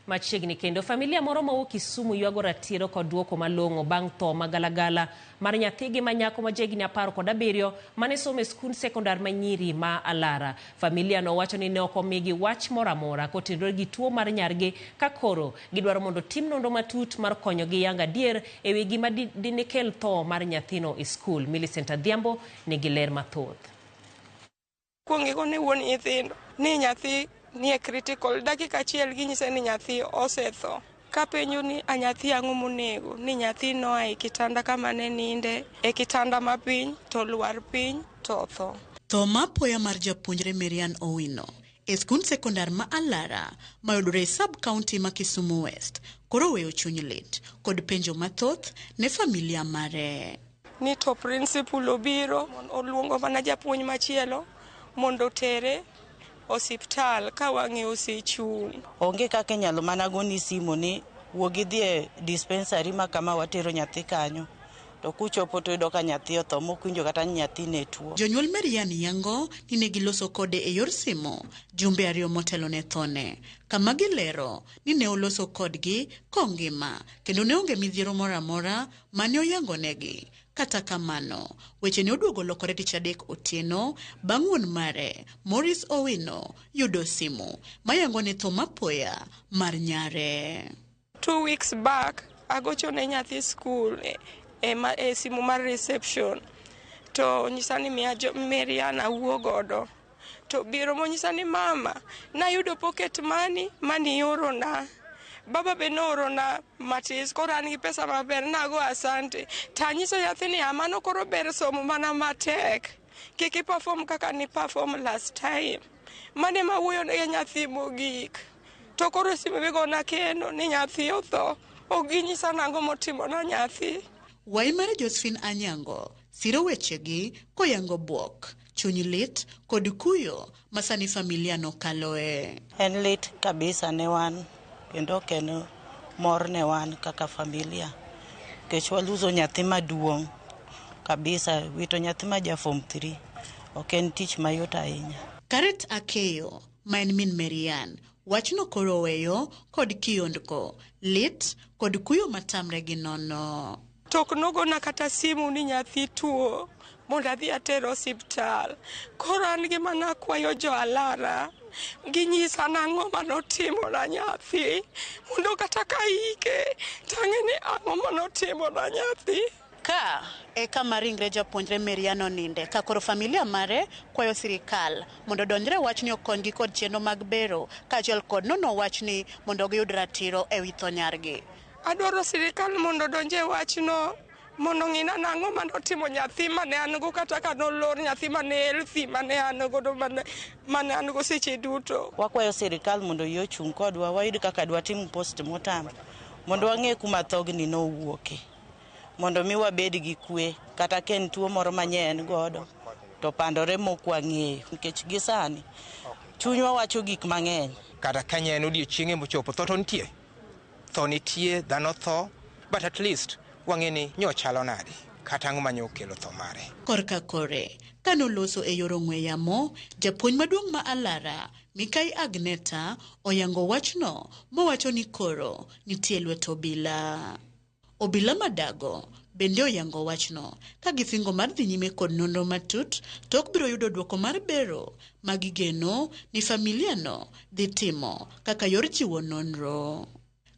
Machiegni kendo familia moro mawuok Kisumu ywago ratiro kod duoko malong'o bang' tho magalagala mar nyathigi manyako ma jahigni 17 mane somo e skund sekondar manyiri ma Alara. Familia no wacho ni ne ok omigi wach moro amora kotenore gi tuo mar nyargi, ka koro gidwaro mondo tim nonro matut mar konyogi yang adier e wi gima dinikel tho mar nyathino e skul. Millicent Adhiambo nigi ler mathoth. Kuongigo ne wuon nyithindo ni nyathi ni e critical dakika achiel ginyise ni nyathi osetho. Kapenjo ni nyathi ang'o monego, ni nyathi noa e kitanda kama ne ninde e kitanda mapiny to luar piny to tho. Tho mapoya mar japuonjre Marian Owino e skund sekondar ma Alara mayudore e sub-county ma Kisumu West koro weyo chuny lit kod penjo mathoth ne familia mare. Ni to principal obiro oluongo mana japuonj machielo mondo tere osiptal ka wang'e osechung'. Onge kaka inyalo mana goni simu ni wuogi dhi e dispensary ma kama watero nyathi kanyo, to kuchopo to yudo ka nyathi otho mokwinjo kata nyathi ne tuo. Jonyuol Marian yango ni ne giloso kode e yor simu jumbe 2 motelo ne thone, kama gilero ni ne oloso kodgi kongima kendo ne onge midhiero moro amora mane oyango negi. Kata kamano, weche ne oduogo lokore tich adek otieno bang' wuon mare Morris Owino yudo simu mayango ne tho mapoya mar nyare. 2 weeks back agocho ne nyathi skul e simu mar reception to nyisa ni Marian awuo godo, to biro monyisa ni mama nayudo pocket money mani oro na, baba be nooro na matis, koro an gi pesa maber, nago asante. Tanyiso nyathi ni amano koro ber somo mana matek, kiki perform kaka ni perform last time. Mane mawuoyo ne nyathi mogik, to koro simu bigona kendo ni nyathi otho, oginyisa nango motimo na nyathi. Waimare Josephine Anyango siro wechegi koyango buok, chuny lit kod kuyo masani familia no kaloe. En lit kabisa ne wan, kendo keno mor ne wan kaka familia. Kech waluzo nyathi maduong' kabisa, wito nyathi ma ja form 3 ok en tich mayot ahinya. Karet Akeyo ma en min Marian wachno koro weyo kod kiyondko, lit kod kuyo matamre gi nono. Tok nogona kata simu ni nyathi tuo mondo adhi atero osiptal. Koro an gi mana kwayo jo Alara ginyisa nang'o manotimo na nyathi mondo kata ka ike tang'e ni ang'o manotimo na nyathi. Ka e kama ringre japuonjre Marian oninde, ka koro familia mare kwayo sirikal mondo donjre wachni okonygi kod chenro mag bero kaachiel kod nono wachni mondo giyud ratiro e wi tho nyargi. Adwaro sirikal mondo donje wachno mondo ng'ina nang'o manotimo nyathi mane an go, kata ka nolor nyathi mane healthy mane an go mane an go seche duto. Wakwayo sirikal mondo yo chung' kodwa, wayud kaka dwa tim postmortem mondo wang'e kuma thogni nowuoke, mondo mi wabed gi kwe, kata ken tuo moro manyien godo to pandore mokwang'eyo, nikech gisani chunywa wacho gik mang'eny. Kata kanya en odiochienge mochopo tho nitie, dhano tho, but at least wang'e ni nyochalo nade kata ang'o manyo kelo tho mare. Korka kore kanoloso e yor ong'we yamo, japuonj maduong' ma Alara Mikai Agneta oyango wachno mowacho ni koro nitie lwet obila. Obila madago bende oyango wachno ka gisingo mar dhi nyime kod nonro matut tok biro yudo duoko mar bero magigeno ni familia no dhi timo kaka yor chiwo nonro.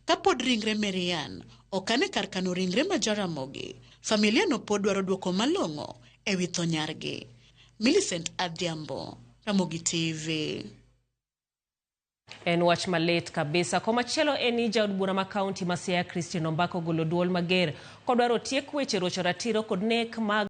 Kapod ringre Marian okane kar kano ringre ma Jaramogi, familia no pod dwaro duoko malong'o e wi tho nyargi. Millicent Adhiambo, Ramogi TV. En wach malet kabisa. Komachielo en jaod bura ma kaunti ma Siaya Christine Ombako golo duol mager kodwaro tiek weche rocho ratiro kod nek mag